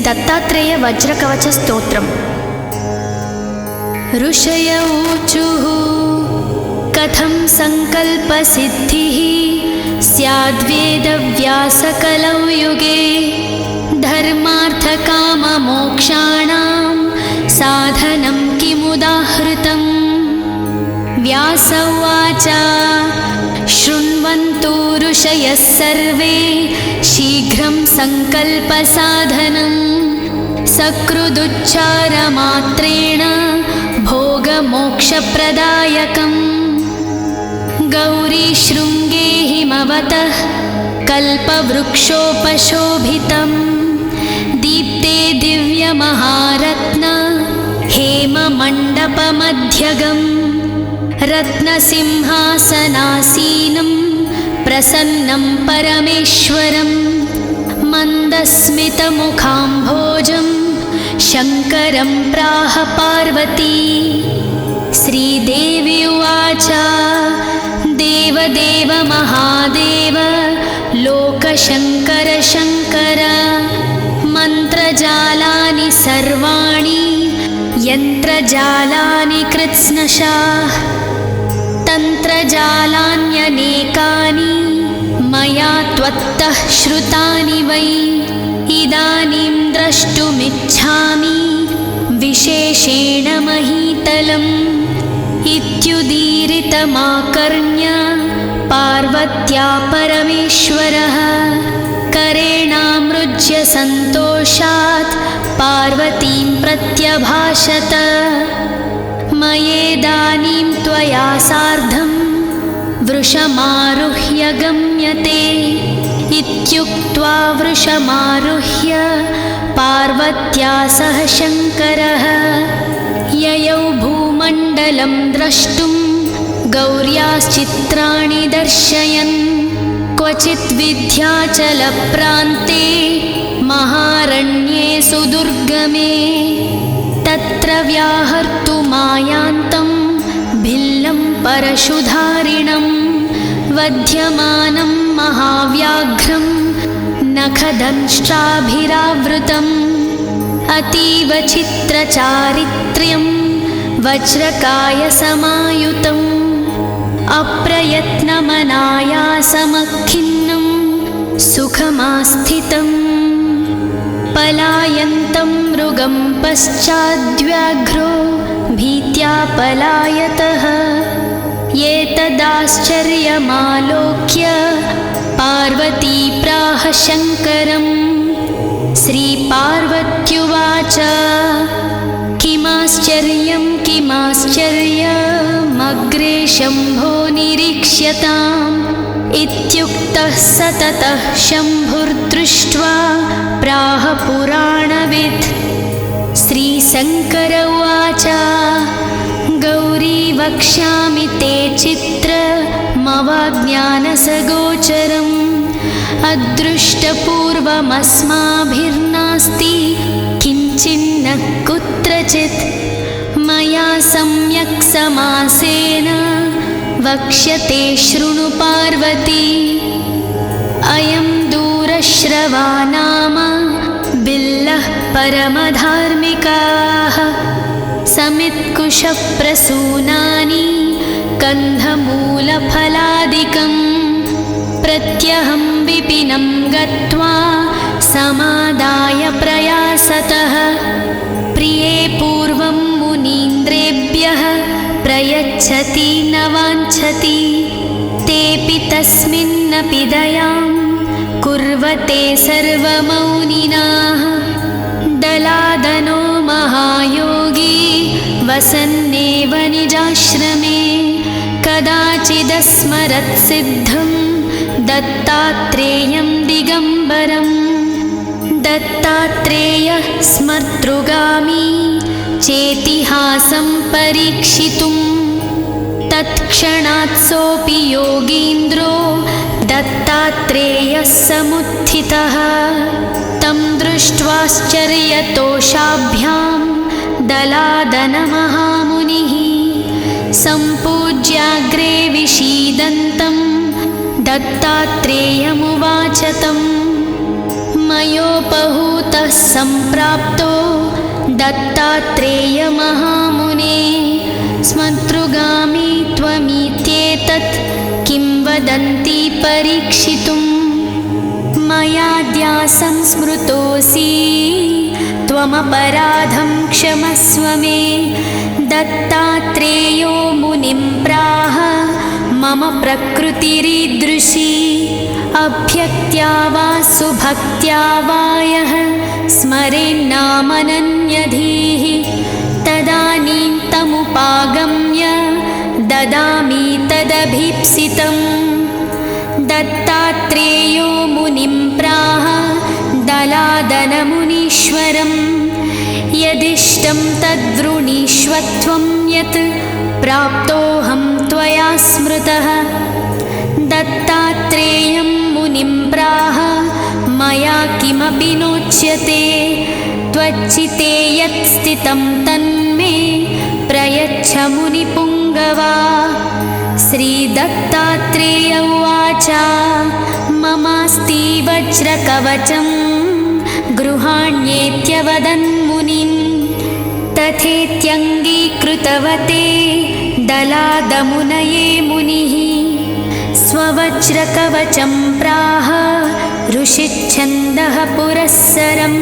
दत्तात्रेय वज्रकवच स्तोत्रम्। ऋषय ऊचुः कथं संकल्पसिद्धिः स्याद्वेदव्यासकलौ युगे धर्मार्थकाममोक्षाणां साधनं किमुदाहृतम्। व्यास उवाच शृण्वन्तु ऋषयः सर्वे शीघ्रं संकल्पसाधनं सकृदुच्चारमात्रेण भोगमोक्षप्रदायकम्। गौरीशृङ्गे हिमवतः कल्पवृक्षोपशोभितं दीप्ते दिव्यमहारत्न हेममण्डपमध्यगम् रत्नसिंहासनासीनं प्रसन्नं परमेश्वरं मन्दस्मितमुखाम्भोजं शङ्करं प्राह पार्वती। श्रीदेवी उवाच देवदेव महादेव लोकशङ्कर शङ्कर मन्त्रजालानि सर्वाणि यन्त्रजालानि कृत्स्नशाः तन्त्रजालान्यनेकानि मया त्वत्तः श्रुतानि वै इदानीं द्रष्टुमिच्छामि विशेषेण महीतलम्। इत्युदीरितमाकर्ण्य पार्वत्या परमेश्वरः करेणामृज्य सन्तोषात् पार्वतीं प्रत्यभाषत। मयेदानीं त्वया सार्धं वृषमारुह्य गम्यते इत्युक्त्वा वृषमारुह्य पार्वत्या सह शङ्करः ययौ भूमण्डलं द्रष्टुं गौर्याश्चित्राणि दर्शयन् क्वचित् विन्ध्याचलप्रान्ते महारण्ये सुदुर्गमे तत्र व्याहर्तुमायान्तं भिल्लं परशुधारिणं वध्यमानं महाव्याघ्रं नखदंष्ट्राभिरावृतम् अतीव चित्रचारित्र्यं वज्रकायसमायुतम् अप्रयत्नमनायासमखिन्नं सुखमास्थितम् पलायन्तं मृगं पश्चाद्व्याघ्रो भीत्या पलायतः एतदाश्चर्यमालोक्य पार्वती प्राह शङ्करम्। श्रीपार्वत्युवाच किमाश्चर्यं किमाश्चर्यमग्रे शम्भो निरीक्ष्यताम् इत्युक्तः स ततः शम्भुर्दृष्ट्वा प्राह पुराणवित्। श्रीशङ्कर उवाच गौरी वक्ष्यामि ते चित्रमवाज्ञानसगोचरम् अदृष्टपूर्वमस्माभिर्नास्ति किञ्चिन्न कुत्रचित् मया सम्यक् समासेन वक्ष्यते शृणु पार्वती। अयं दूरश्रवा नाम बिल्लः परमधार्मिकाः समित्कुशः प्रसूनानि कन्धमूलफलादिकं प्रत्यहं विपिनं गत्वा समादाय प्रयासतः प्रिये पूर्वं मुनीन्द्रेभ्यः प्रयच्छति न वाञ्छति तेऽपि तस्मिन्नपि दयां कुर्वते सर्वमौनिनाः। दलादनो महायोगी वसन्नेव निजाश्रमे कदाचिदस्मरत्सिद्धं दत्तात्रेयं दिगम्बरम्। दत्तात्रेयः स्मर्तृगामी चेतिहासं परीक्षितुं तत्क्षणात् सोऽपि योगीन्द्रो दत्तात्रेयः समुत्थितः तं दृष्ट्वाश्चर्यतोषाभ्यां दलादनमहामुनिः सम्पूज्याग्रे विषीदन्तं दत्तात्रेयमुवाच तं मयोपहूतः सम्प्राप्तो दत्तात्रेयमहामुने स्मतृगामी त्वमित्येतत् किं वदन्ति परीक्षितुम् मयाद्यासं स्मृतोऽसि त्वमपराधं क्षमस्व मे दत्तात्रेयो मुनिं प्राह मम प्रकृतिरीदृशी अभ्यक्त्या वा सुभक्त्या वा यः स्मरेन्नामनन्यधीः तदानीं तमुपागम्य ददामि तदभीप्सितम् दत्तात्रेयो मुनिं प्राह दलादनमुनीश्वरम् यदिष्टं तद्वृणीष्व त्वं यत् प्राप्तोऽहं त्वया स्मृतः दत्तात्रेयं मुनिं प्राह मया किमपि नोच्यते त्वच्चिते यत् स्थितं तन्मे प्रयच्छ मुनिपुङ्गवा श्रीदत्तात्रेय उवाच ममास्ति वज्रकवचं गृहाण्येत्यवदन्मुनिन् तथेत्यङ्गीकृतवते दलादमुनये मुनिः स्ववज्रकवचं प्राह ऋषिच्छन्दः पुरःसरं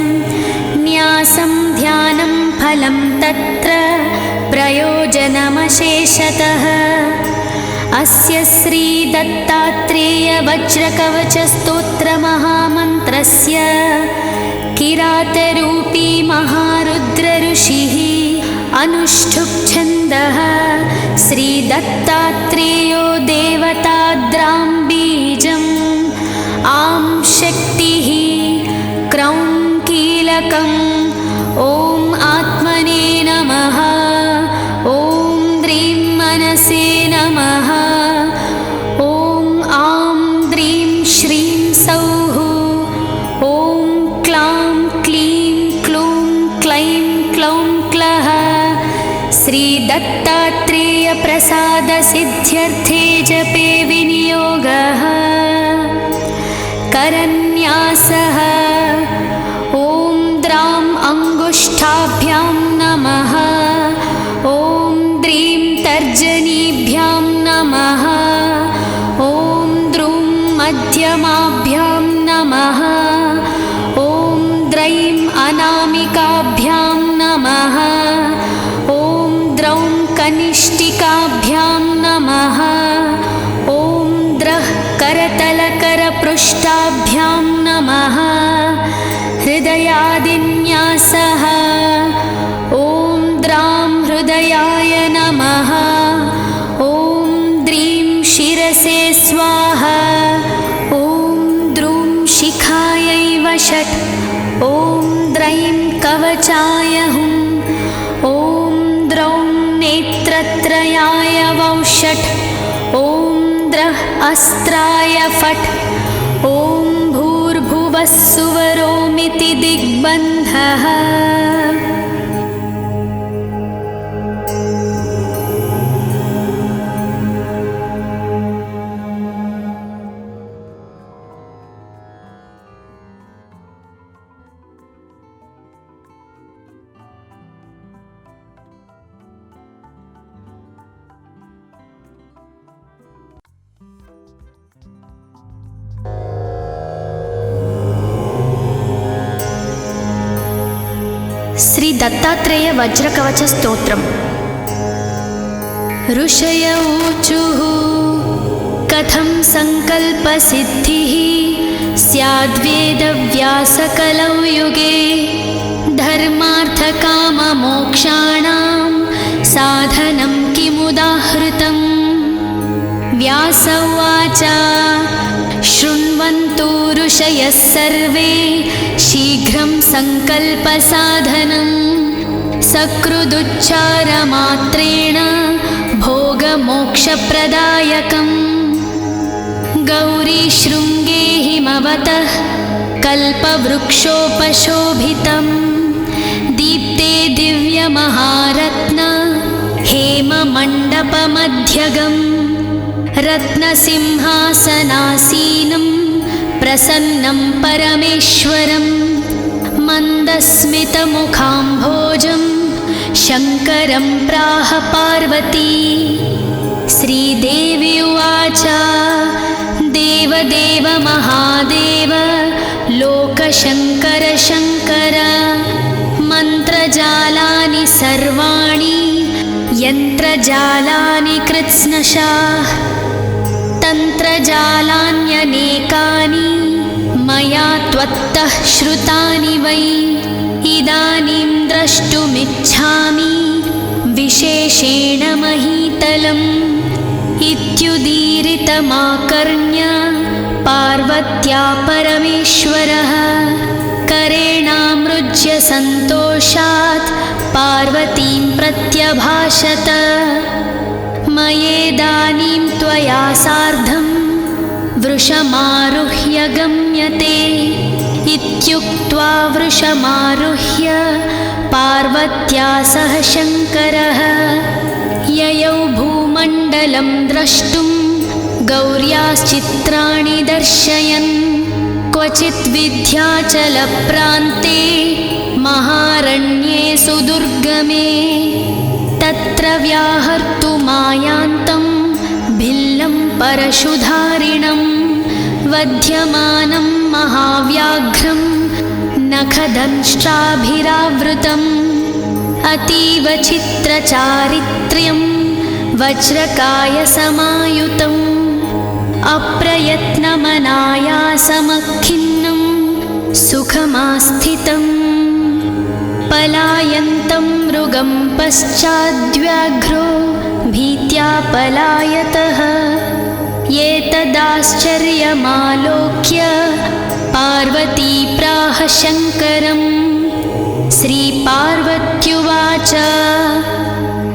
न्यासं ध्यानं फलं तत्र प्रयोजनमशेषतः अस्य श्रीदत्तात्रेयवज्रकवचस्तोत्रमहामन्त्रस्य किरातरूपी महारुद्रऋषिः अनुष्ठुप्-छन्दः श्रीदत्तात्रेयो देवताद्रां बीजम् आं शक्तिः क्रौं कीलकम् ॐ आत्मने नमः ॐ द्रीं मनसे नमः ॐ आं द्रीं श्रीं सौः ॐ क्लां क्लीं क्लूं क्लैं क्लौं क्लः श्रीदत्तात्रेयप्रसादसिद्ध्यर्थे जपे विनियोगः करन्यासः ॐ द्रां अङ्गुष्ठाभ्यां नमः ॐ द्रीं तर्जनीभ्यां नमः ॐ द्रूं मध्यमाभ्यां नमः ॐ द्रैं अनामिकाभ्यां नमः ॐ द्रौं कनिष्ठिकाभ्यां नमः ॐ द्रः करतलकरपृष्ठाभ्यां नमः हृदयादिन्यासः ॐ द्रां हृदयाय नमः ॐ द्रीं शिरसे स्वाहा ॐ द्रूं शिखायै वषट् ॐ द्रैं कवचाय हुं ॐ द्रौं नेत्रत्रयाय वौषट् ॐ द्रः अस्त्राय फट् ॐ भूर्भुवः सुवरोमिति दिग्बन्धः श्री दत्तात्रेय वज्रकवच स्तोत्रम्। ऋषय ऊचुः कथं संकल्पसिद्धिः स्याद्वेदव्यासकलौ युगे धर्मार्थकाममोक्षाणां साधनं किमुदाहृतम्। व्यास उवाच शृण्वन्तु ऋषयः सर्वे शीघ्रं संकल्पसाधनं सकृदुच्चारमात्रेण भोगमोक्षप्रदायकम्। गौरीशृङ्गे हिमवतः कल्पवृक्षोपशोभितं दीप्ते दिव्यमहारत्न हेममण्डपमध्यगम् रत्नसिंहासनासीनं प्रसन्नं परमेश्वरं मन्दस्मितमुखाम्भोजं शङ्करं प्राह पार्वती। श्रीदेवी उवाच देवदेव महादेव लोकशङ्कर शङ्कर मन्त्रजालानि सर्वाणि यन्त्रजालानि कृत्स्नशाः तन्त्रजालान्यनेकानि मया त्वत्तः श्रुतानि वै इदानीं द्रष्टुमिच्छामि विशेषेण महीतलम् इत्युदीरितमाकर्ण्य पार्वत्या परमेश्वरः करेणामृज्य सन्तोषात् पार्वतीं प्रत्यभाषत मयेदानीं त्वया सार्धं वृषमारुह्य गम्यते इत्युक्त्वा वृषमारुह्य पार्वत्या सह शङ्करः ययौ भूमण्डलं द्रष्टुं गौर्याश्चित्राणि दर्शयन् क्वचित् विन्ध्याचलप्रान्ते महारण्ये सुदुर्गमे तत्र व्याहर्तुमायान्तं भिल्लं परशुधारिणं वध्यमानं महाव्याघ्रं नखदंष्ट्राभिरावृतम् अतीव चित्रचारित्र्यं वज्रकायसमायुतम् अप्रयत्नमनायासमखिन्नं सुखमास्थितम् पलायन्तं मृगं पश्चाद्व्याघ्रो भीत्या पलायतः एतदाश्चर्यमालोक्य पार्वती प्राह शङ्करम् श्रीपार्वत्युवाच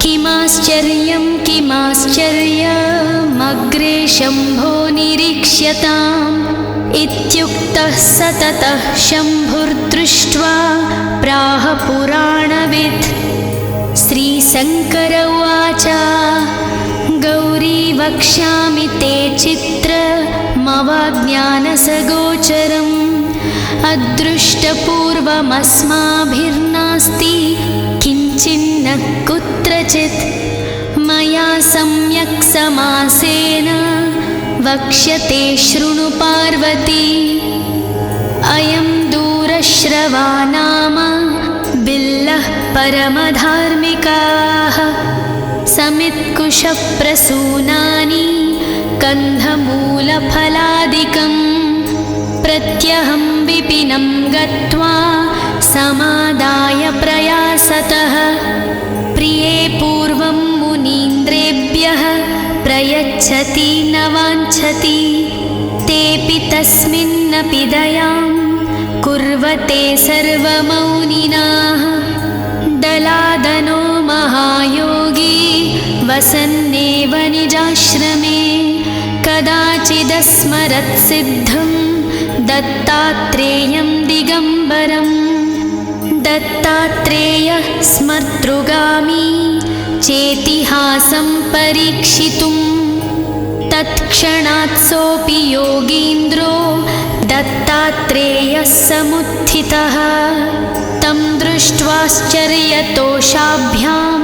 किमाश्चर्यं किमाश्चर्यमग्रे शम्भो निरीक्ष्यताम् इत्युक्तः सततः शम्भुर्दृष्ट्वा प्राह पुराणवित् श्रीशङ्कर उवाच गौरी वक्ष्यामि ते चित्रमवाज्ञानसगोचरम् अदृष्टपूर्वमस्माभिर्नास्ति किञ्चिन्न कुत्रचित् मया सम्यक् समासेन वक्ष्यते शृणु पार्वती अयं दूरश्रवा नाम बिल्लः परमधार्मिकाः समित्कुशप्रसूनानि कन्धमूलफलादिकम् प्रत्यहं विपिनं गत्वा समादाय प्रयासतः प्रिये पूर्वं मुनीन्द्रेभ्यः प्रयच्छति न वाञ्छति तेऽपि तस्मिन्नपि दयां कुर्वते सर्वमौनिनाः दलादनो महायोगी वसन्नेव निजाश्रमे कदाचिदस्मरत् सिद्धं दत्तात्रेयं दिगम्बरं दत्तात्रेयः स्मर्तृगामी चेतिहासं परीक्षितुं तत्क्षणात् सोऽपि योगीन्द्रो दत्तात्रेयः समुत्थितः तं दृष्ट्वाश्चर्यतोषाभ्यां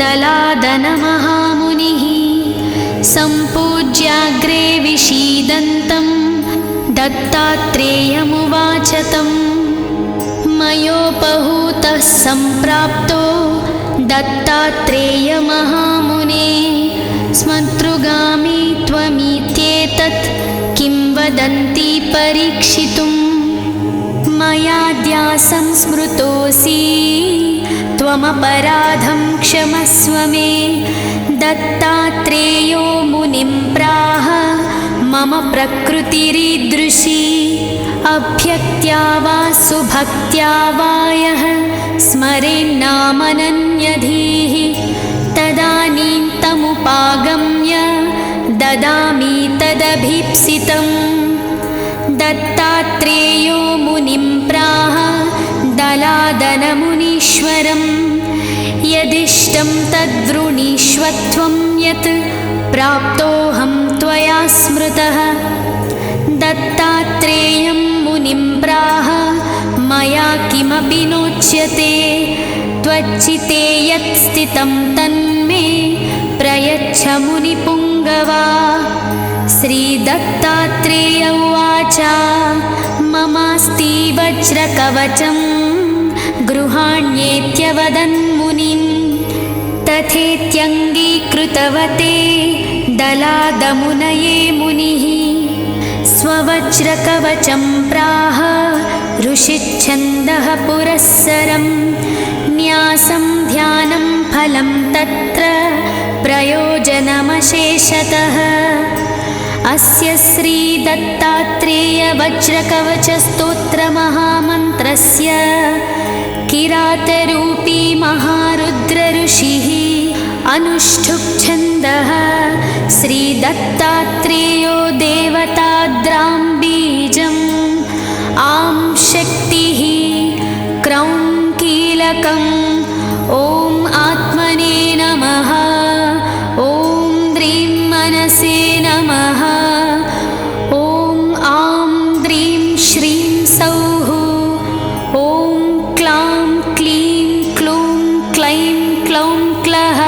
दलादनमहामुनिः सम्पूज्याग्रे विषीदन्तं दत्तात्रेयमुवाच तं मयोपहूतः सम्प्राप्तो दत्तात्रेयमहामुने स्मर्तृगामी त्वमित्येतत् किं वदन्ति परीक्षितुं मयाद्यासं स्मृतोऽसि त्वमपराधं क्षमस्व मे दत्तात्रेयो मुनिं प्राह मम प्रकृतिरीदृशी अभ्यक्त्या वा सुभक्त्या वा यः स्मरेन्नामनन्यधीः तदानीं तमुपागम्य ददामि तदभीप्सितम् दत्तात्रेयो मुनिं प्राह दलादनमुनीश्वरम् यदिष्टं तद्वृणीष्वत्वं यत् प्राप्तोऽहं त्वया स्मृतः दत्तात्रेयो दत्तात्रेयं मुनिं प्राह मया किमपि नोच्यते त्वच्चिते यत् स्थितं तन्मे प्रयच्छ मुनिपुङ्गवा। श्रीदत्तात्रेय उवाच ममास्ति वज्रकवचं गृहाण्येत्यवदन् मुनिं तथेत्यङ्गीकृतवते दलादमुनये मुनिः। स्ववज्रकवचं प्राह ऋषिच्छन्दः पुरःसरं न्यासं ध्यानं फलं तत्र प्रयोजनमशेषतः। अस्य श्रीदत्तात्रेयवज्रकवचस्तोत्रमहामन्त्रस्य किरातरूपी महारुद्रऋषिः अनुष्ठुप्-छन्दः श्रीदत्तात्रेयो देवताद्रां बीजम् आं शक्तिः क्रौं कीलकम् ॐ आत्मने नमः ॐ द्रीं मनसे नमः ॐ आं द्रीं श्रीं सौः ॐ क्लां क्लीं क्लूं क्लैं क्लौं क्लः।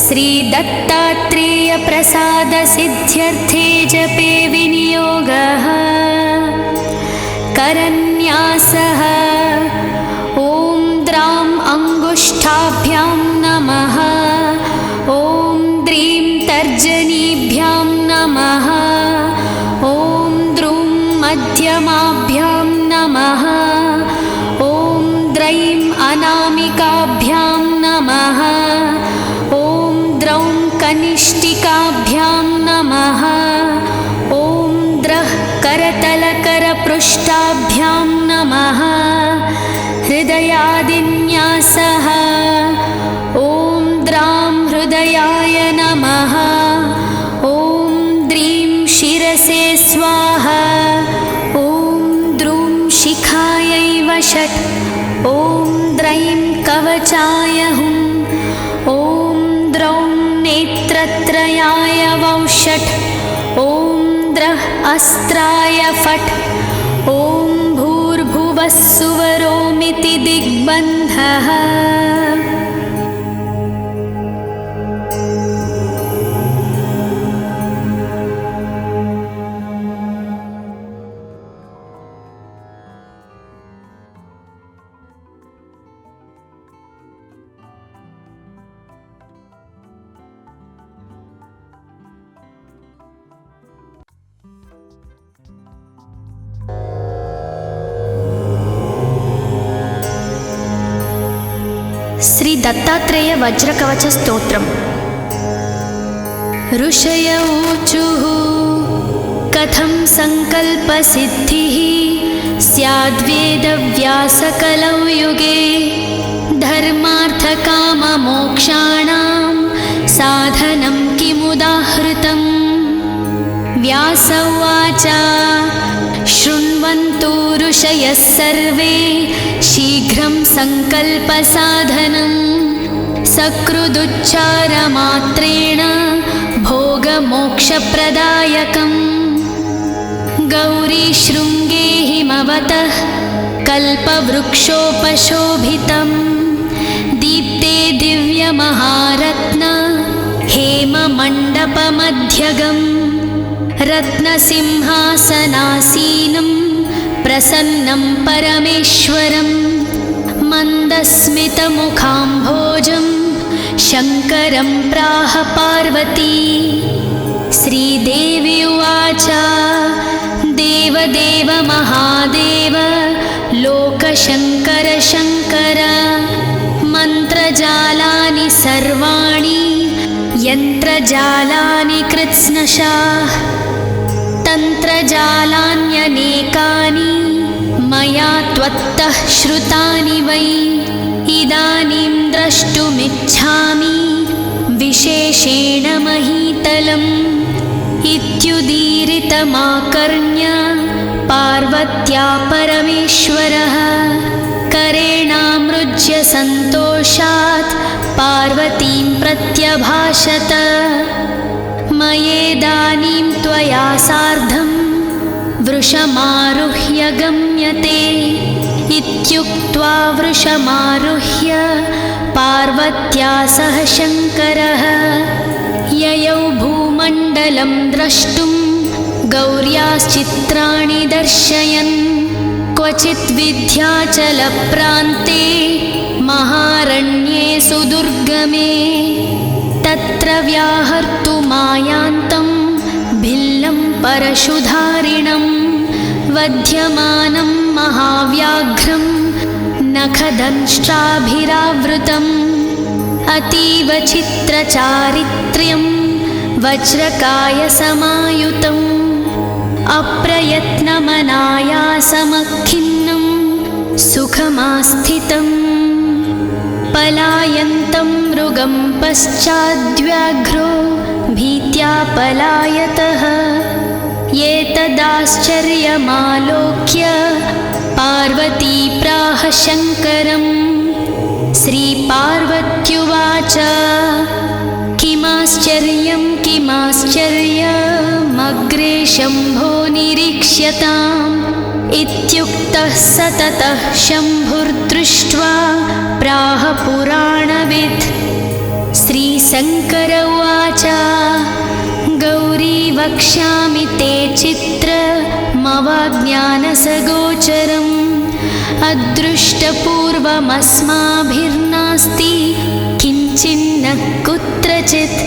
श्रीदत्तात्रेयप्रसादसिद्ध्यर्थे जपे विनियोगः। करन्यासः ॐ द्रां अङ्गुष्ठाभ्यां नमः ॐ द्रीं तर्जनीभ्यां नमः ॐ द्रूं मध्यमाभ्यां नमः ॐ द्रैं अनामिकाभ्यां नमः ॐ द्रौं कनिष्ठिकाभ्यां नमः ॐ द्रः करतलकरपृष्ठाभ्यां नमः। हृदयादिन्यासः ॐ द्रां हृदयाय नमः ॐ द्रीं शिरसे स्वाहा ॐ द्रूं शिखायै वषट् ॐ द्रैं कवचाय हुं ॐ द्रौं नेत्रत्रयाय वौषट् ॐ द्रः अस्त्राय फट् ॐ भूर्भुवः सुवरोमिति दिग्बन्धः। श्री दत्तात्रेय वज्रकवच स्तोत्रम्। ऋषय ऊचुः कथं संकल्पसिद्धिः स्याद्वेदव्यासकलौ युगे धर्मार्थकाममोक्षाणां साधनं किमुदाहृतम्। व्यास उवाच शृण्वन्तु ऋषयः सर्वे शीघ्रं संकल्पसाधनं सकृदुच्चारमात्रेण भोगमोक्षप्रदायकम्। गौरीशृङ्गे हिमवतः कल्पवृक्षोपशोभितं दीप्ते दिव्यमहारत्न हेममण्डपमध्यगम् रत्नसिंहासनासीनं प्रसन्नं परमेश्वरं मन्दस्मितमुखाम्भोजं शङ्करं प्राह पार्वती। श्रीदेवी उवाच देवदेव महादेव लोकशङ्कर शङ्कर मन्त्रजालानि सर्वाणि यन्त्रजालानि कृत्स्नशाः तन्त्रजालान्यनेकानि मया त्वत्तः श्रुतानि वै इदानीं द्रष्टुमिच्छामि विशेषेण महीतलम् इत्युदीरितमाकर्ण्य पार्वत्या परमेश्वरः करेणामृज्य सन्तोषात् पार्वतीं प्रत्यभाषत मयेदानीं त्वया सार्धं वृषमारुह्य गम्यते। इत्युक्त्वा वृषमारुह्य पार्वत्या सह शङ्करः ययौ भूमण्डलं द्रष्टुं गौर्याश्चित्राणि दर्शयन्। क्वचित् विन्ध्याचलप्रान्ते महारण्ये सुदुर्गमे तत्र व्याहर्तुमायान्तं भिल्लं परशुधारिणं वध्यमानं महाव्याघ्रं नखदंष्ट्राभिरावृतम् अतीव चित्रचारित्र्यं वज्रकायसमायुतम् अप्रयत्नमनायासमखिन्नं सुखमास्थितम् पलायन्तं मृगं पश्चाद्व्याघ्रो भीत्या पलायतः। एतदाश्चर्यमालोक्य पार्वती प्राह शङ्करम्। श्रीपार्वत्युवाच किमाश्चर्यं किमाश्चर्यमग्रे शम्भो निरीक्ष्यताम्। इत्युक्तः स ततः शम्भुर्दृष्ट्वा प्राह पुराणवित्। श्रीशङ्कर उवाच गौरी वक्ष्यामि ते चित्रमवाज्ञानसगोचरम् अदृष्टपूर्वमस्माभिर्नास्ति किञ्चिन्न कुत्रचित्।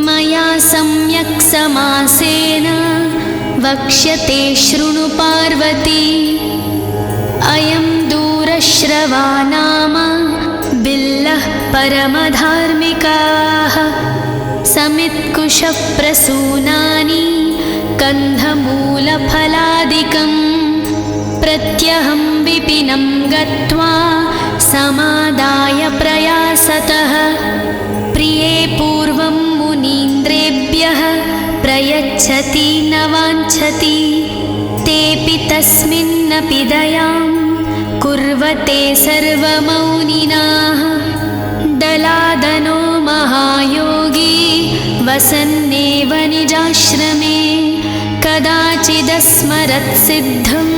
मया सम्यक् समासेन वक्ष्यते शृणु पार्वती। अयं दूरश्रवा नाम बिल्लः परमधार्मिकाः समित्कुशप्रसूनानि कन्धमूलफलादिकम् प्रत्यहं विपिनं गत्वा समादाय प्रयासतः। प्रिये पूर्वं मुनीन्द्रेभ्यः प्रयच्छति न वाञ्छति तेऽपि तस्मिन्नपि दयां कुर्वते सर्वमौनिनाः। दलादनो महायोगी वसन्नेव निजाश्रमे कदाचिदस्मरत्सिद्धं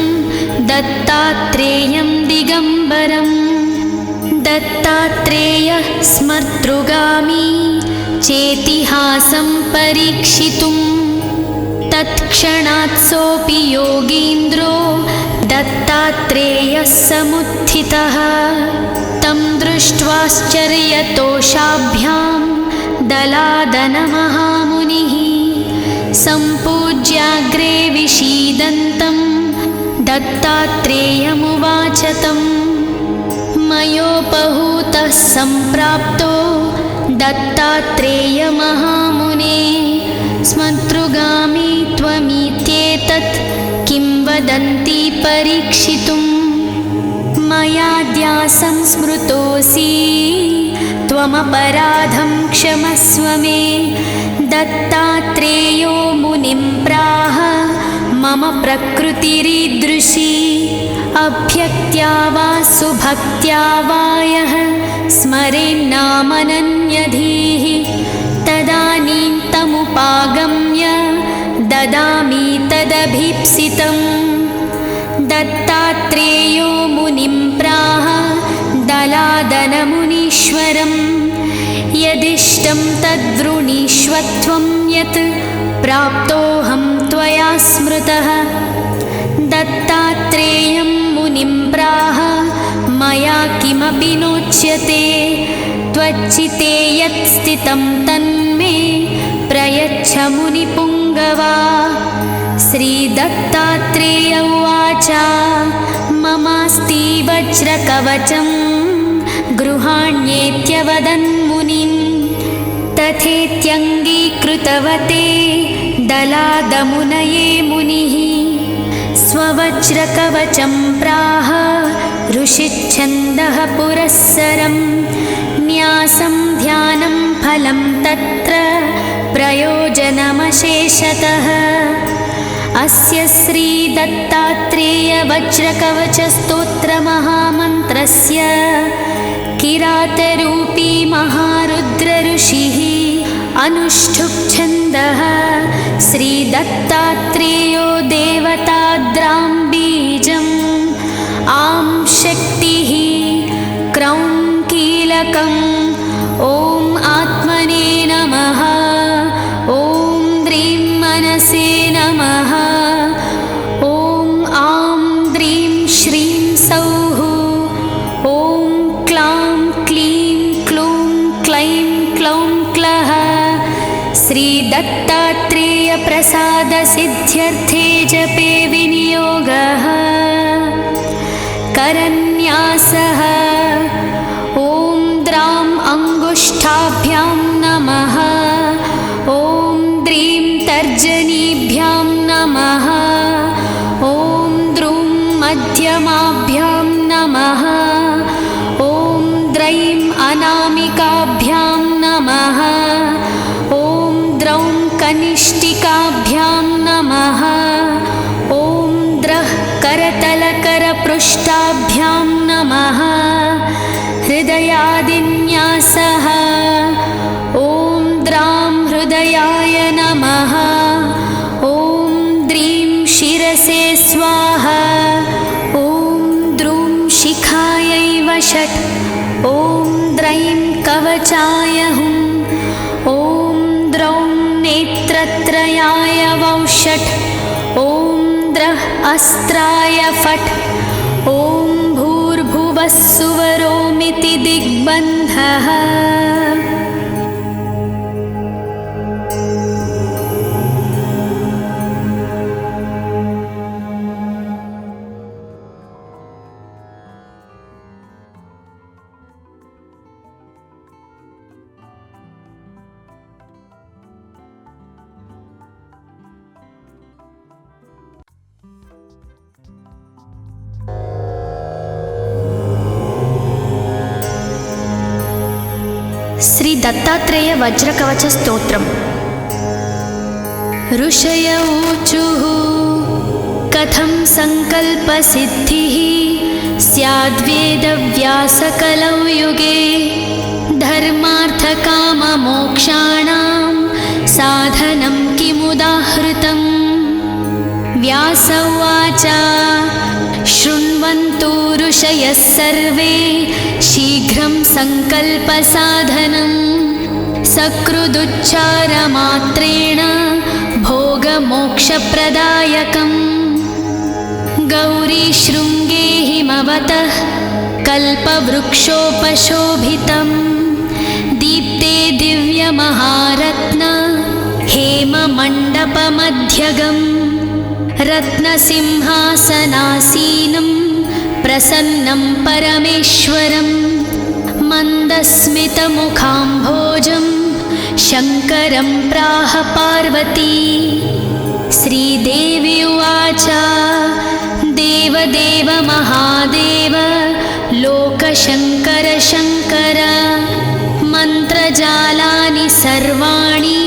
दत्तात्रेयं दिगम्बरम्। दत्तात्रेयः स्मर्तृगामी चेतिहासं परीक्षितुं तत्क्षणात् सोऽपि योगीन्द्रो दत्तात्रेयः समुत्थितः। तं दृष्ट्वाश्चर्यतोषाभ्यां दलादनमहामुनिः सम्पूज्याग्रे विषीदन्तं दत्तात्रेयमुवाच तं। मयोपहूतः सम्प्राप्तो दत्तात्रेयमहामुने स्मर्तृगामी त्वमित्येतत् किं वदन्ति परीक्षितुं। मयाद्यासं स्मृतोऽसि त्वमपराधं क्षमस्व मे। दत्तात्रेयो मुनिं प्राह मम प्रकृतिरीदृशी अभ्यक्त्या वा सुभक्त्या वा यः स्मरेन्नामनन्यधीः तदानीं तमुपागम्य ददामि तदभीप्सितम्। दत्तात्रेयो मुनिं प्राह दलादनमुनीश्वरम् यदिष्टं तद्वृणीष्वत्वं यत् प्राप्तोऽहं त्वया स्मृतः। दत्तात्रेयं मुनिं प्राह मया किमपि नोच्यते त्वच्चिते यत् स्थितं तन्मे प्रयच्छ मुनिपुङ्गवा। श्रीदत्तात्रेय उवाच ममास्ति वज्रकवचं गृहाण्येत्यवदन्मुनिं तथेत्यङ्गीकृतवते दलादमुनये मुनिः। स्ववज्रकवचं प्राह ऋषिच्छन्दः पुरःसरं न्यासं ध्यानं फलं तत्र प्रयोजनमशेषतः। अस्य श्रीदत्तात्रेयवज्रकवचस्तोत्रमहामन्त्रस्य किरातरूपी महारुद्रऋषिः अनुष्ठुप् छन्दः। श्रीदत्तात्रेयो देवता द्रां बीजम् आं शक्तिः क्रौं कीलकम् ॐ आत्मने नमः ॐ द्रीं मनसे नमः ॐ आं द्रीं श्रीं सौः ॐ क्लां क्लीं क्लूं क्लैं क्लौं क्लः श्रीदत्तात्रेयप्रसादसिद्ध्यर्थे जपे विनियोगः करन्यासः ॐ द्रां अङ्गुष्ठाभ्यां नमः ॐ द्रीं तर्जनीभ्यां नमः ॐ द्रूं मध्यमाभ्यां नमः ॐ द्रैं अनामिकाभ्यां नमः ॐ द्रौं कनिष्ठिकाभ्यां नमः ॐ द्रः करतलकरपृष्ठाभ्यां नमः हृदयादिन्यासः ॐ द्रां हृदयाय नमः ॐ द्रीं शिरसे स्वाहा ॐ द्रूं शिखायै वषट् ॐ द्रैं कवचाय हुं ॐ द्रौं नेत्रत्रयाय वौषट् ॐ द्रः अस्त्राय फट् ॐ भूर्भुवः सुवरोमिति दिग्बन्धः श्री दत्तात्रेय वज्रकवच स्तोत्रम्। ऋषय ऊचुः कथं संकल्पसिद्धिः स्याद्वेदव्यासकलौ युगे धर्मार्थकाममोक्षाणां साधनं किमुदाहृतम्। व्यास उवाच शृण्वन्तु ऋषयः सर्वे शीघ्रं संकल्पसाधनं सकृदुच्चारमात्रेण भोगमोक्षप्रदायकम्। गौरीशृङ्गे हिमवतः कल्पवृक्षोपशोभितं दीप्ते दिव्यमहारत्न हेममण्डपमध्यगम् रत्नसिंहासनासीनं प्रसन्नं परमेश्वरं मन्दस्मितमुखाम्भोजं शङ्करं प्राह पार्वती। श्रीदेवी उवाच देवदेव महादेव लोकशङ्कर शङ्कर मन्त्रजालानि सर्वाणि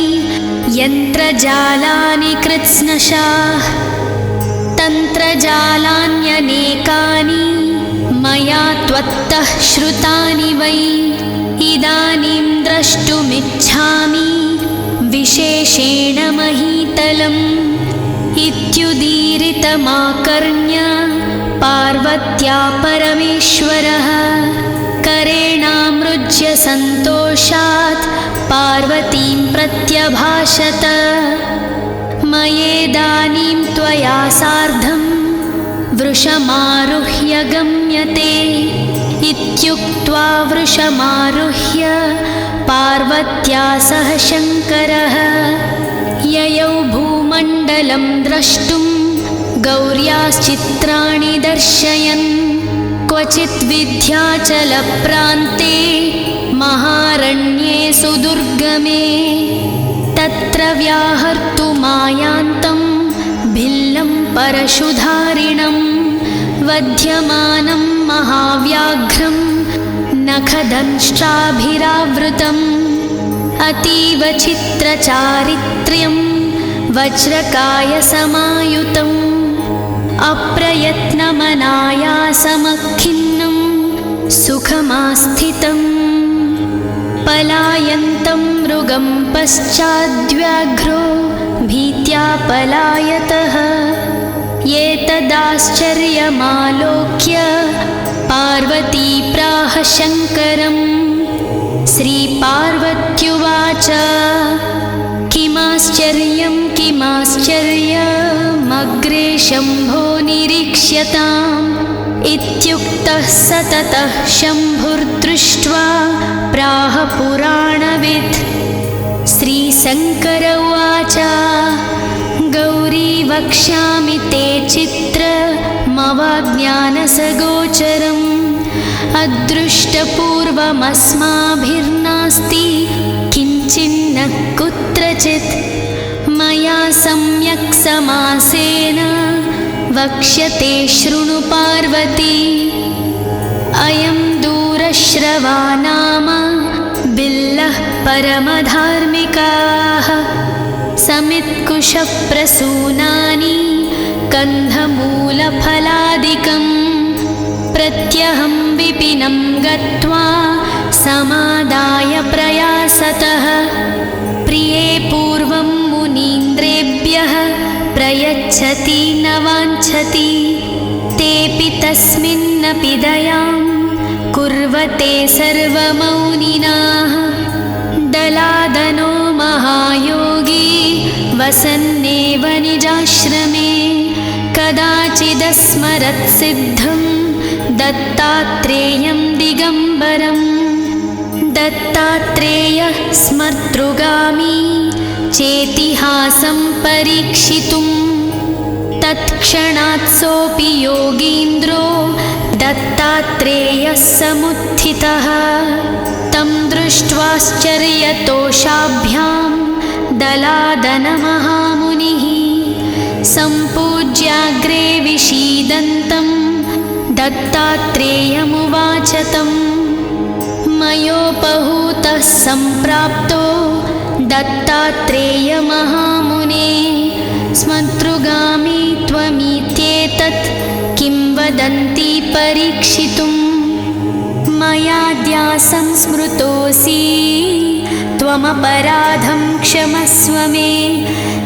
यन्त्रजालानि कृत्स्नशाः तन्त्रजालान्यनेकानि मया त्वत्तः श्रुतानि वै इदानीं द्रष्टुमिच्छामि विशेषेण महीतलम् इत्युदीरितमाकर्ण्य पार्वत्या परमेश्वरः करेणामृज्य सन्तोषात् पार्वतीं प्रत्यभाषत मयेदानीं त्वया सार्धं वृषमारुह्य गम्यते इत्युक्त्वा वृषमारुह्य पार्वत्या सह शङ्करः ययौ भूमण्डलं द्रष्टुं गौर्याश्चित्राणि दर्शयन् क्वचित् विन्ध्याचलप्रान्ते महारण्ये सुदुर्गमे तत्र व्याहर्तुमायान्तं भिल्लं परशुधारिणं वध्यमानं महाव्याघ्रं नखदंष्ट्राभिरावृतम् अतीव चित्रचारित्र्यं वज्रकायसमायुतम् अप्रयत्नमनायासमखिन्नं सुखमास्थितम् पलायन्तं मृगं पश्चाद्व्याघ्रो भीत्या पलायतः एतदाश्चर्यमालोक्य पार्वती प्राह शङ्करम्। श्रीपार्वत्युवाच किमाश्चर्यं किमाश्चर्यमग्रे शम्भो निरीक्ष्यताम्। इत्युक्तः स ततः शम्भुर्दृष्ट्वा प्राह पुराणवित्। श्रीशङ्कर उवाच गौरी वक्ष्यामि ते चित्रमवाज्ञानसगोचरम्। अदृष्टपूर्वमस्माभिर्नास्ति किञ्चिन्न कुत्रचित्। मया सम्यक् समासेन वक्ष्यते शृणु पार्वती। अयं दूरश्रवा नाम बिल्लः परमधार्मिकाः। समित्कुशप्रसूनानि कन्धमूलफलादिकं। प्रत्यहं विपिनं गत्वा समादाय प्रयासतः। प्रिये पूर्वं मुनीन्द्रेभ्यः प्रयच्छति न वाञ्छति। तेऽपि तस्मिन्नपि दयां कुर्वते सर्वमौनिनाः। दलादनो महायोगी वसन्नेव निजाश्रमे। कदाचिदस्मरत्सिद्धं दत्तात्रेयं दिगम्बरम्। दत्तात्रेयः स्मर्तृगामी चेतिहासं परीक्षितुम्। तत्क्षणात् सोऽपि योगीन्द्रो दत्तात्रेयः समुत्थितः। तं दृष्ट्वाश्चर्यतोषाभ्यां दलादनमहामुनिः सम्पूज्याग्रे विषीदन्तं दत्तात्रेयमुवाच तम्। मयोपहूतः सम्प्राप्तो दत्तात्रेयमहामुने। स्मर्तृगामी त्वमित्येतत् किं वदन्ति परीक्षितुम्। मयाद्यासं स्मृतोऽसि त्वमपराधं क्षमस्व मे।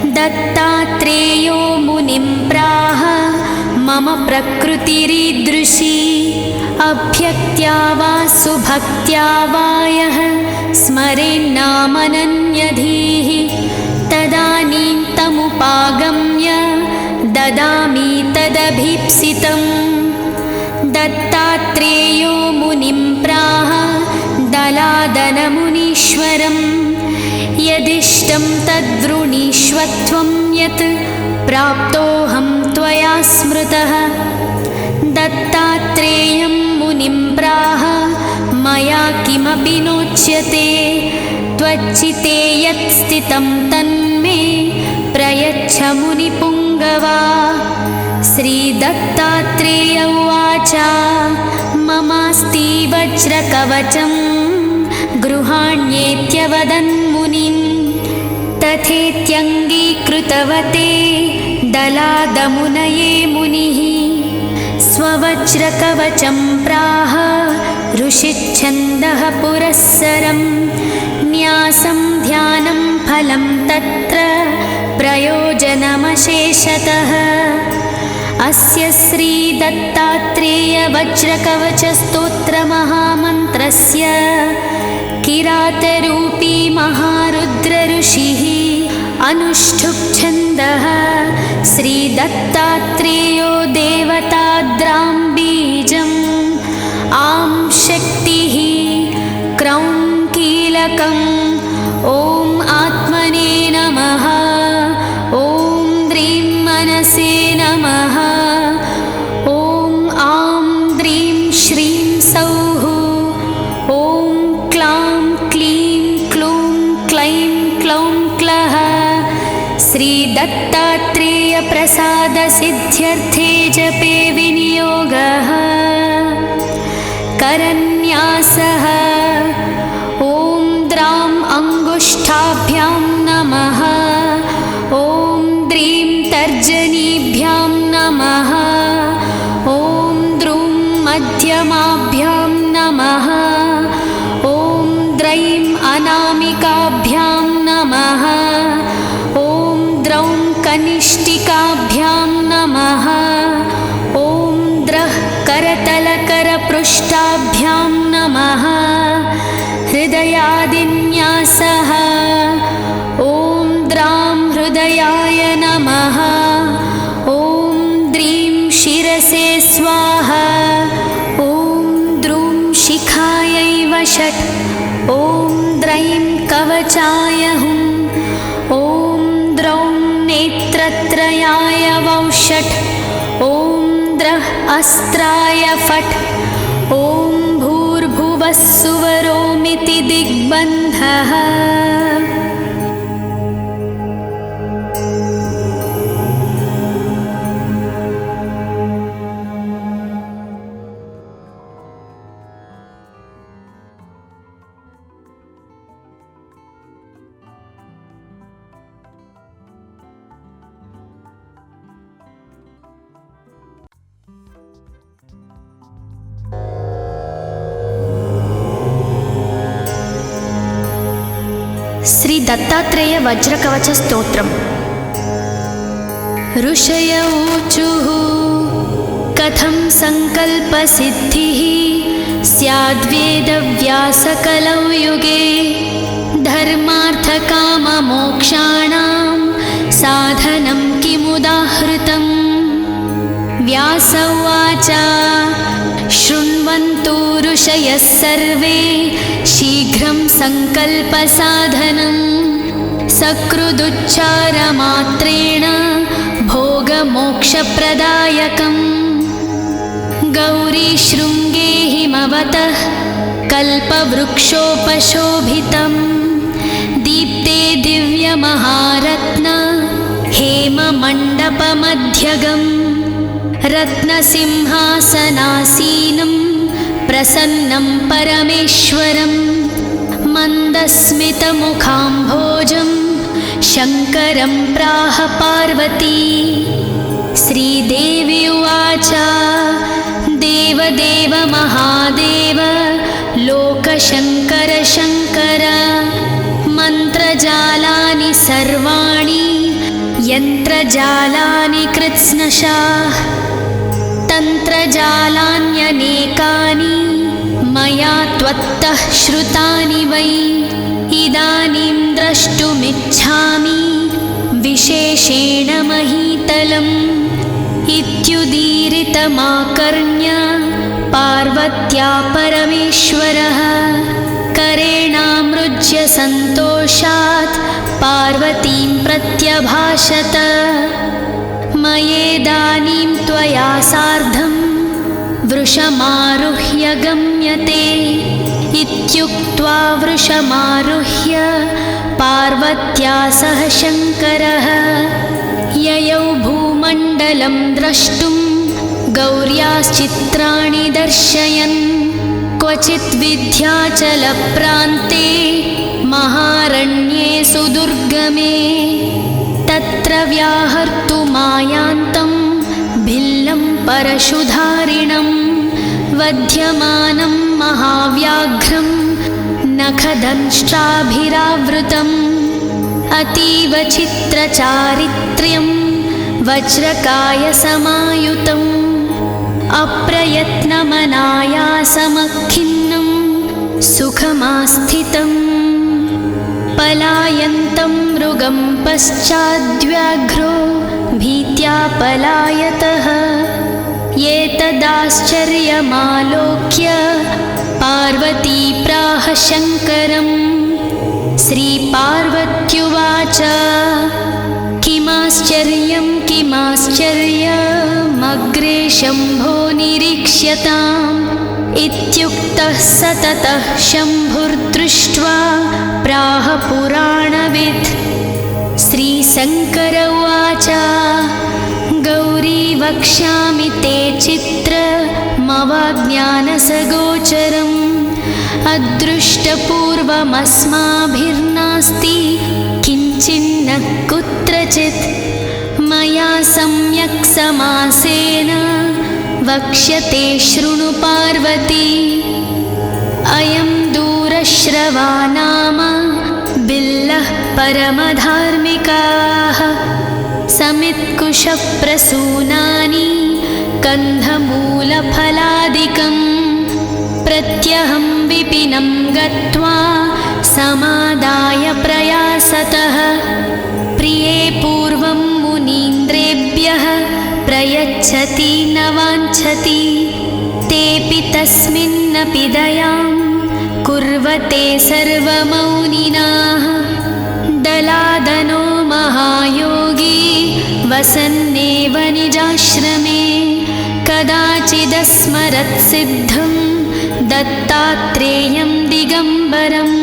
दत्तात्रेयो मुनिं प्राह मम प्रकृतिरीदृशी। अभ्यक्त्या वा सुभक्त्या वा यः स्मरेन्नामनन्यधीः। तदानीं तमुपागम्य ददामि तदभीप्सितम्। दत्तात्रेयो मुनिं प्राह दलादनमुनीश्वरम्। यदिष्टं तद्वृणीष्वत्वं यत् प्राप्तोऽहं त्वया स्मृतः। दत्तात्रेयं मुनिं प्राह मया किमपि नोच्यते। त्वच्चिते यत् स्थितं तन्मे प्रयच्छ मुनिपुङ्गवा। श्रीदत्तात्रेय उवाच ममास्ति वज्रकवचं गृहाण्येत्यवदन्मुनिं। तथेत्यङ्गीकृतवते दलादमुनये मुनिः। स्ववज्रकवचं प्राह ऋषिच्छन्दः पुरःसरं। न्यासं ध्यानं फलं तत्र प्रयोजनमशेषतः। अस्य श्रीदत्तात्रेयवज्रकवचस्तोत्रमहामन्त्रस्य किरातरूपी महारुद्रऋषिः अनुष्ठुप्-छन्दः। श्रीदत्तात्रेयो देवताद्रां बीजम् आं शक्तिः क्रौं कीलकम्। ॐ आत्मने नमः। ॐ द्रीं मनसे नमः। ॐ आं द्रीं श्रीं सौः। ॐ क्लां क्लीं क्लूं क्लैं क्लौं क्लः। श्रीदत्तात्रेयप्रसादसिद्ध्यर्थे जपे विनियोगः। करन्यासः ॐ द्रां अङ्गुष्ठाभ्यां नमः। ॐ द्रीं तर्जनीभ्यां नमः। ॐ द्रुं मध्यमाभ्यां नमः। ॐ द्रैं अनामिकाभ्यां नमः। ॐ द्रौं कनिष्ठिकाभ्यां नमः। ॐ द्रः करतलकरपृष्ठाभ्यां नमः। हृदयादिन्यासः। ॐ द्रां हृदयाय नमः। ॐ द्रीं शिरसे स्वाहा। ॐ द्रूं शिखायै वषट्। ॐ द्रैं कवचाय हुं। ॐ द्रौं नेत्रत्रयाय वौषट्। ॐ द्रः अस्त्राय फट्। ॐ भूर्भुवः सुवरोमिति दिग्बन्धः। श्री दत्तात्रेय वज्रकवच स्तोत्रम्। ऋषय ऊचुः कथं संकल्पसिद्धिः स्याद्वेदव्यासकलौ युगे धर्मार्थकाममोक्षाणां साधनं किमुदाहृतम्। व्यास उवाच शृण्वन्तु ऋषयः सर्वे शीघ्रं संकल्पसाधनं सकृदुच्चारमात्रेण भोगमोक्षप्रदायकम्। गौरीशृङ्गे हिमवतः कल्पवृक्षोपशोभितं दीप्ते दिव्यमहारत्न हेममण्डपमध्यगम् रत्नसिंहासनासीनं प्रसन्नं परमेश्वरं मन्दस्मितमुखाम्भोजं शङ्करं प्राह पार्वती। श्रीदेवी उवाच देवदेव महादेव लोकशङ्कर शङ्कर मन्त्रजालानि सर्वाणि यन्त्रजालानि कृत्स्नशाः तन्त्रजालान्यनेकानि मया त्वत्तः श्रुतानि वै इदानीं द्रष्टुमिच्छामि विशेषेण महीतलम्। इत्युदीरितमाकर्ण्य पार्वत्या परमेश्वरः करेणामृज्य सन्तोषात् पार्वतीं प्रत्यभाषत। मयेदानीं त्वया सार्धं वृषमारुह्य गम्यते इत्युक्त्वा वृषमारुह्य पार्वत्या सह शङ्करः ययौ भूमण्डलं द्रष्टुं गौर्याश्चित्राणि दर्शयन् क्वचित् विन्ध्याचलप्रान्ते महारण्ये सुदुर्गमे तत्र व्याहर्तुमायान्तं भिल्लं परशुधारिणं वध्यमानं महाव्याघ्रं नखदंष्ट्राभिरावृतम् अतीव चित्रचारित्र्यं वज्रकायसमायुतम् अप्रयत्नमनायासमखिन्नं सुखमास्थितम् पलायन्तं मृगं पश्चाद्व्याघ्रो भीत्या पलायतः एतदाश्चर्यमालोक्य पार्वती प्राह शङ्करम्। श्रीपार्वत्युवाच किमाश्चर्यं किमाश्चर्यमग्रे शम्भो निरीक्ष्यताम् इत्युक्तः सततः शम्भुर्दृष्ट्वा प्राह पुराणवित्। श्रीशङ्कर उवाच गौरी वक्ष्यामि ते चित्रमवाज्ञानसगोचरम् अदृष्टपूर्वमस्माभिर्नास्ति किञ्चिन्न कुत्रचित् मया सम्यक् समासेन वक्ष्यते शृणु पार्वती। अयं दूरश्रवा नाम बिल्लः परमधार्मिकाः समित्कुशप्रसूनानि कन्धमूलफलादिकं प्रत्यहं विपिनं गत्वा समादाय प्रयासतः प्रिये पूर्वं मुनीन्द्रेभ्यः प्रयच्छति न वाञ्छति तेऽपि तस्मिन्नपि दयां कुर्वते सर्वमौनिनाः। दलादनो महायोगी वसन्नेव निजाश्रमे कदाचिदस्मरत्सिद्धं दत्तात्रेयं दिगम्बरम्।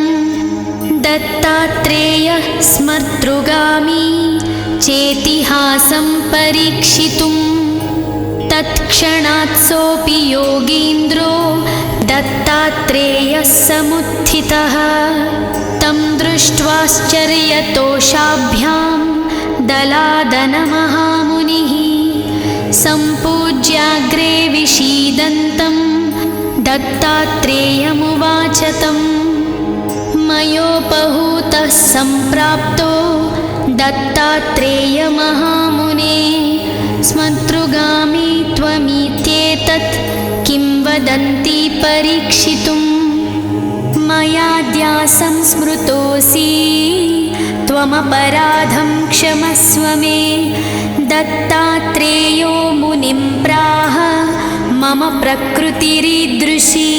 दत्तात्रेयः स्मर्तृगामी चेतिहासं परीक्षितुं तत्क्षणात् सोऽपि योगीन्द्रो दत्तात्रेयः समुत्थितः। तं दृष्ट्वाश्चर्यतोषाभ्यां दलादनमहामुनिः सम्पूज्याग्रे विषीदन्तं दत्तात्रेयमुवाच तम्। मयोपहूतः सम्प्राप्तो दत्तात्रेयमहामुने स्मर्तृगामी त्वमित्येतत् किं वदन्ति परीक्षितुम्। मयाद्यासं स्मृतोऽसि त्वमपराधं क्षमस्व मे। दत्तात्रेयो मुनिं प्राह मम प्रकृतिरीदृशी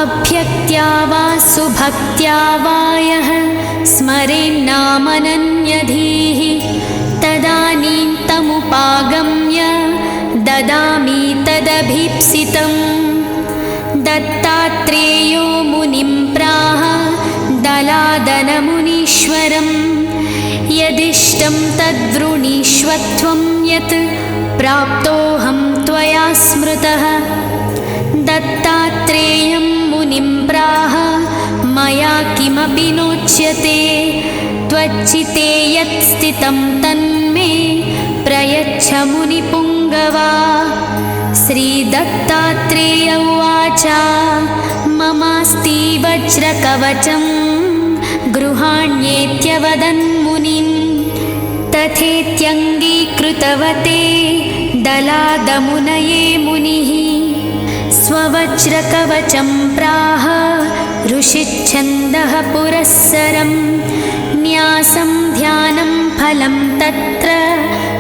अभ्यक्त्या वा सुभक्त्या वा यः स्मरेन्नामनन्यधीः तदानीं तमुपागम्य ददामि तदभीप्सितम्। दत्तात्रेयो मुनिं प्राह दलादनमुनीश्वरम् यदिष्टं तद्वृणीष्वत्वं यत् प्राप्तोऽहं त्वया स्मृतः। दत्तात्रेयं मुनिं प्राह मया किमपि नोच्यते त्वच्चिते यत् स्थितं तन्मे प्रयच्छ मुनिपुङ्गवा। श्रीदत्तात्रेय उवाच ममास्ति वज्रकवचं गृहाण्येत्यवदन्मुनिं तथेत्यङ्गीकृतवते दलादमुनये मुनिः। स्ववज्रकवचं प्राह ऋषिच्छन्दः पुरःसरं न्यासं ध्यानं फलं तत्र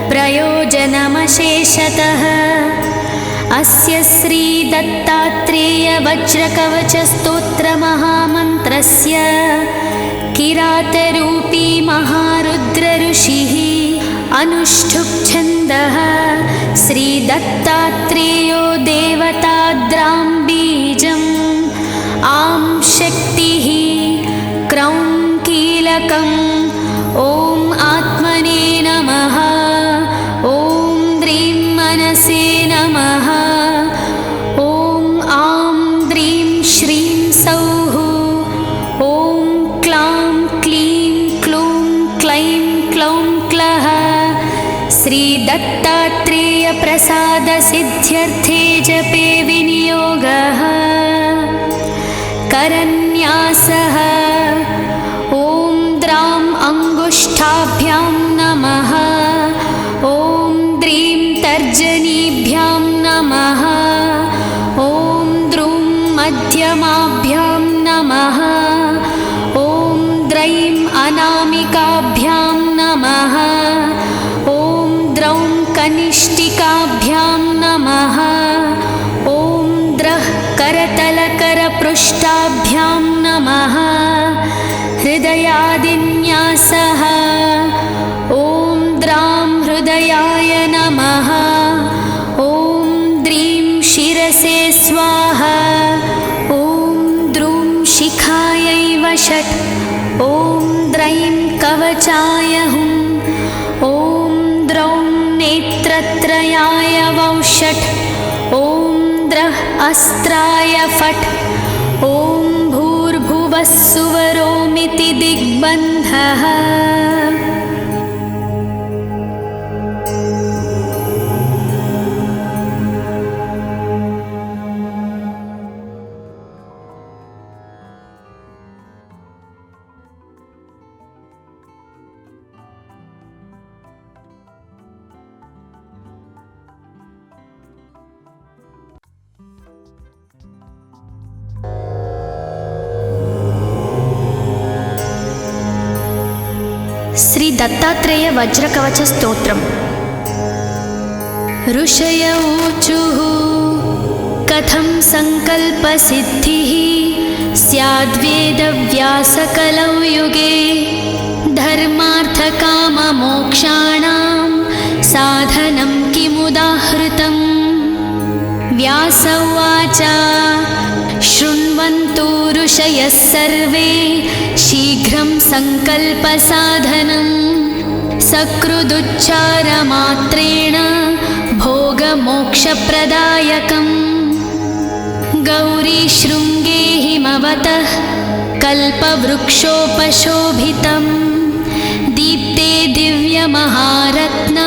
प्रयोजनमशेषतः। अस्य श्रीदत्तात्रेयवज्रकवचस्तोत्रमहामन्त्रस्य किरातरूपी महारुद्रऋषिः अनुष्ठुप्-छन्दः श्रीदत्तात्रेयो देवताद्रां बीजम् आं शक्तिः क्रौं कीलकम् ॐ आत्मने नमः ॐ द्रीं मनसे नमः ॐ आं द्रीं श्रीं सौः ॐ क्लां क्लीं क्लूं क्लैं क्लौं क्लः। श्रीदत्तात्रेयप्रसादसिद्ध्यर्थे जपे विनियोगः करन्यासः ॐ द्रां अङ्गुष्ठाभ्यां नमः ॐ द्रीं तर्जनीभ्यां नमः ॐ द्रूं मध्यमाभ्यां नमः ॐ द्रैं अनामिकाभ्यां नमः ॐ द्रौं कनिष्ठिकाभ्यां नमः ॐ द्रः करतलकरपृष्ठाभ्यां नमः हृदयादिन्यासः ॐ द्रां हृदयाय नमः ॐ द्रीं शिरसे स्वाहा ॐ द्रूं शिखायै वषट् ॐ द्रैं कवचाय हुम् ॐ द्रौं नेत्रत्रयाय वौषट् ॐ द्रः अस्त्राय फट् ॐ भूर्भुवः सुवरोमिति दिग्बन्धः। दत्तात्रेय वज्रकवच स्तोत्रम्। ऋषय ऊचुः कथं संकल्पसिद्धिः स्याद्वेदव्यासकलौ युगे धर्मार्थकाममोक्षाणां साधनं किमुदाहृतम्। व्यास उवाच शृण्वन्तु ऋषयः सर्वे शीघ्रं संकल्पसाधनं सकृदुच्चारमात्रेण भोगमोक्षप्रदायकम्। गौरीशृङ्गे हिमवतः कल्पवृक्षोपशोभितं दीप्ते दिव्यमहारत्न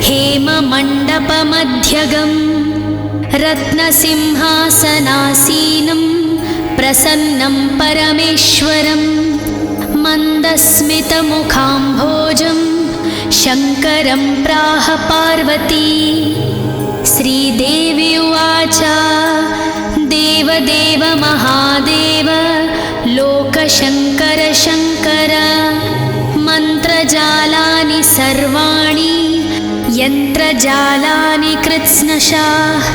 हेममण्डपमध्यगम् रत्नसिंहासनासीनं प्रसन्नं परमेश्वरं मन्दस्मितमुखाम्भोजं शङ्करं प्राह पार्वती। श्रीदेवी उवाच देवदेव महादेव लोकशङ्कर शङ्कर मन्त्रजालानि सर्वाणि यन्त्रजालानि कृत्स्नशाः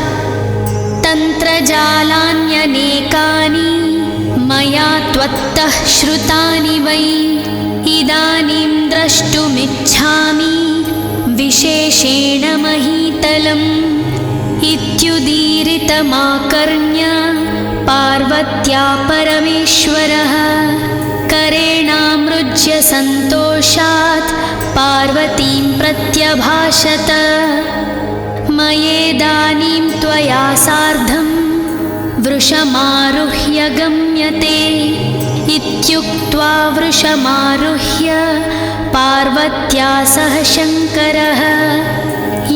तन्त्रजालान्यनेकानि मया त्वत्तः श्रुतानि वै इदानीं द्रष्टुमिच्छामि विशेषेण महीतलम् इत्युदीरितमाकर्ण्य पार्वत्या परमेश्वरः करेणामृज्य सन्तोषात् पार्वतीं प्रत्यभाषत मयेदानीं त्वया सार्धं वृषमारुह्य गम्यते इत्युक्त्वा वृषमारुह्य पार्वत्या सह शङ्करः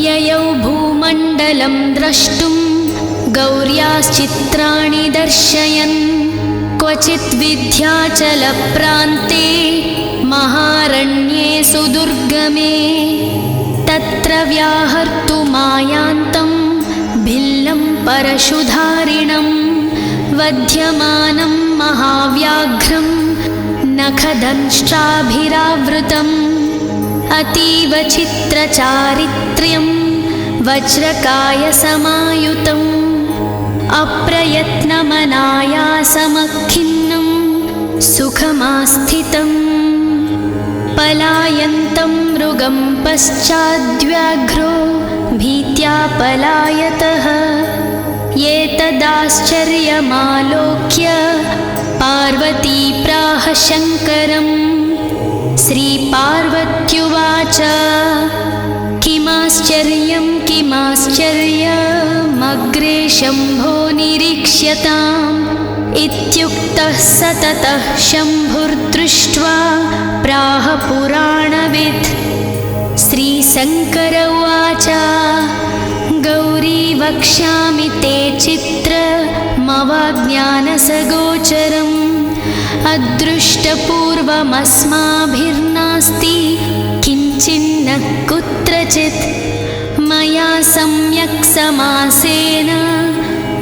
ययौ भूमण्डलं द्रष्टुं गौर्याश्चित्राणि दर्शयन् क्वचित् विन्ध्याचलप्रान्ते महारण्ये सुदुर्गमे तत्र व्याहर्तुमायान्तं भिल्लं परशुधारिणं वध्यमानं महाव्याघ्रं नखदंष्ट्राभिरावृतम् अतीव चित्रचारित्र्यं वज्रकायसमायुतम् अप्रयत्नमनायासमखिन्नं सुखमास्थितम् पलायन्तं मृगं पश्चाद्व्याघ्रो भीत्या पलायतः एतदाश्चर्यमालोक्य पार्वती प्राह शङ्करम् श्रीपार्वत्युवाच किमाश्चर्यमग्रे शम्भो निरीक्ष्यताम् इत्युक्तः सततः शम्भुर्दृष्ट्वा प्राह पुराणवित्। श्रीशङ्कर उवाच गौरी वक्ष्यामि ते चित्रमवाज्ञानसगोचरम् अदृष्टपूर्वमस्माभिर्नास्ति किञ्चिन्न कुत्रचित् मया सम्यक् समासेन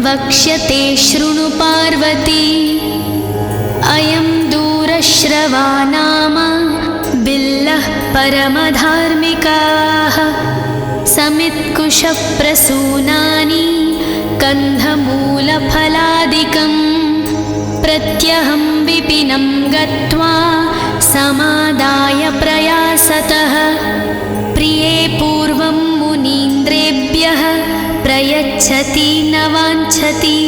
वक्ष्यते शृणु पार्वती। अयं दूरश्रवा नाम बिल्लः परमधार्मिकाः समित्कुशप्रसूनानि कन्धमूलफलादिकम् प्रत्यहं विपिनं गत्वा समादाय प्रयासतः प्रिये पूर्वं मुनीन्द्रेभ्यः प्रयच्छति न वाञ्छति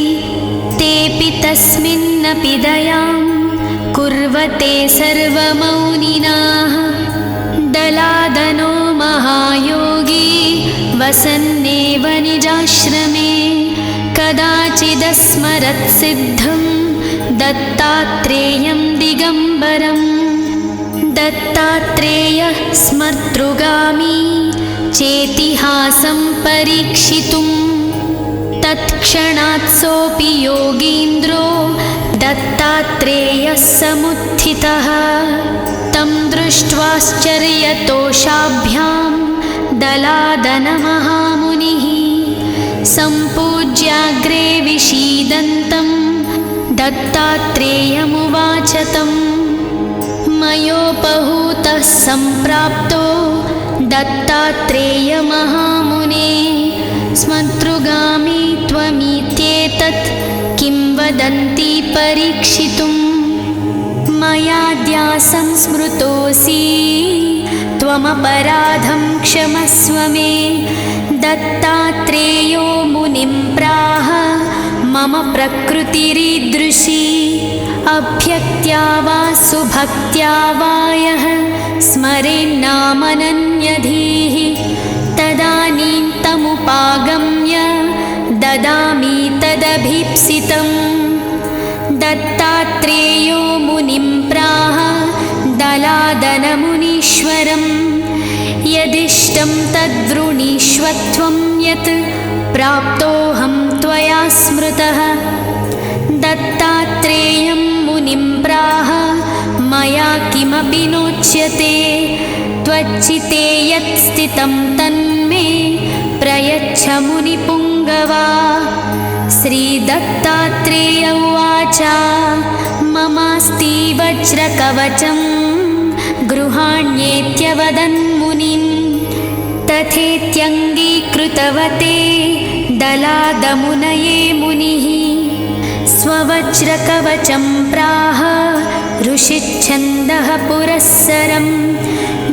तेऽपि तस्मिन्नपि दयां कुर्वते सर्वमौनिनाः। दलादनो महायोगी वसन्नेव निजाश्रमे कदाचिदस्मरत्सिद्धं दत्तात्रेयं दिगम्बरम् दत्तात्रेयः स्मर्तृगामी चेतिहासं परीक्षितुं तत्क्षणात् सोऽपि योगीन्द्रो दत्तात्रेयः समुत्थितः तं दृष्ट्वाश्चर्यतोषाभ्यां दलादनमहामुनिः सम्पूज्याग्रे विषीदन्तं दत्तात्रेयमुवाच तं मयोपहूतः सम्प्राप्तो दत्तात्रेयमहामुने स्मतृगामी त्वमित्येतत् किं वदन्ति परीक्षितुं मयाद्यासं स्मृतोऽसि त्वमपराधं क्षमस्व मे। दत्तात्रेयो मुनिं प्राह मम प्रकृतिरीदृशी अभ्यक्त्या वा सुभक्त्या वा यः स्मरेन्नामनन्यधीः तदानीं तमुपागम्य ददामि तदभीप्सितम्। दत्तात्रेयो मुनिं प्राह दलादनमुनीश्वरं यदिष्टं तद्वृणीष्वत्वं यत् प्राप्तोऽहं त्वया स्मृतः। दत्तात्रेयं मुनिं प्राह मया किमपि नोच्यते त्वच्चिते यत् स्थितं तन्मे प्रयच्छ मुनिपुङ्गवा। श्रीदत्तात्रेय उवाच ममास्ति वज्रकवचं गृहाण्येत्यवदन्मुनिं तथेत्यङ्गीकृतवते दलादमुनये मुनिः। स्ववज्रकवचं प्राह ऋषिच्छन्दः पुरःसरं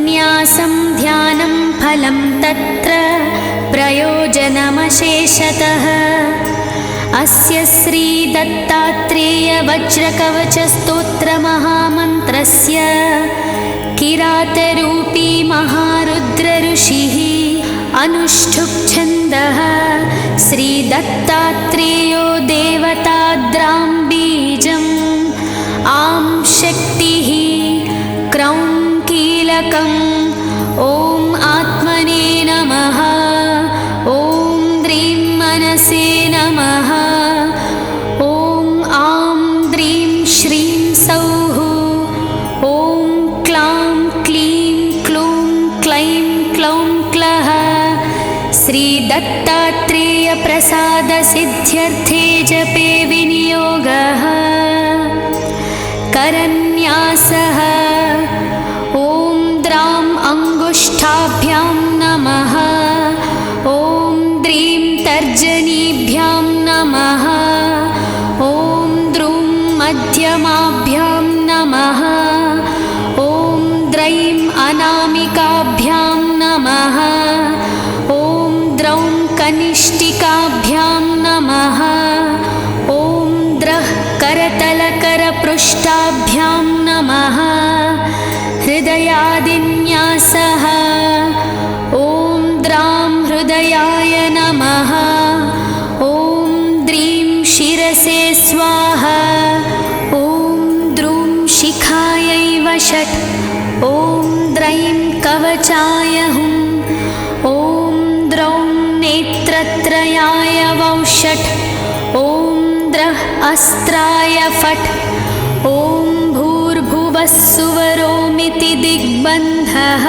न्यासं ध्यानं फलं तत्र प्रयोजनमशेषतः। अस्य श्रीदत्तात्रेयवज्रकवचस्तोत्रमहामन्त्रस्य किरातरूपी महारुद्रऋषिः अनुष्ठुप् श्रीदत्तात्रेयो देवताद्रां बीजम् आं शक्तिः क्रौं कीलकम् ॐ आत्मने नमः। ॐ द्रीं मनसे नमः। ॐ आं द्रीं श्रीं सौः। ॐ क्लां क्लीं क्लूं क्लैं क्लौं क्लः। श्रीदत्तात्रेयप्रसादसिद्ध्यर्थे जपे विनियोगः। करन्यासः ॐ द्रां अङ्गुष्ठाभ्यां नमः। ॐ द्रीं तर्जनीभ्यां नमः। ॐ द्रुं मध्यमाभ्यां नमः। ॐ द्रैं अनामिकाभ्यां नमः। ॐ द्रौं कनिष्ठिकाभ्यां नमः। ॐ द्रः करतलकरपृष्ठाभ्यां नमः। हृदयादिन्यासः ॐ द्रां हृदयाय नमः। ॐ द्रीं शिरसे स्वाहा। ॐ द्रुं शिखायै वषट्। ॐ द्रैं कवचाय हुम्। ॐ द्रौं नेत्रत्रयाय वौषट्। ॐ द्रः अस्त्राय फट्। ॐ भूर्भुवः सुवरोमिति दिग्बन्धः।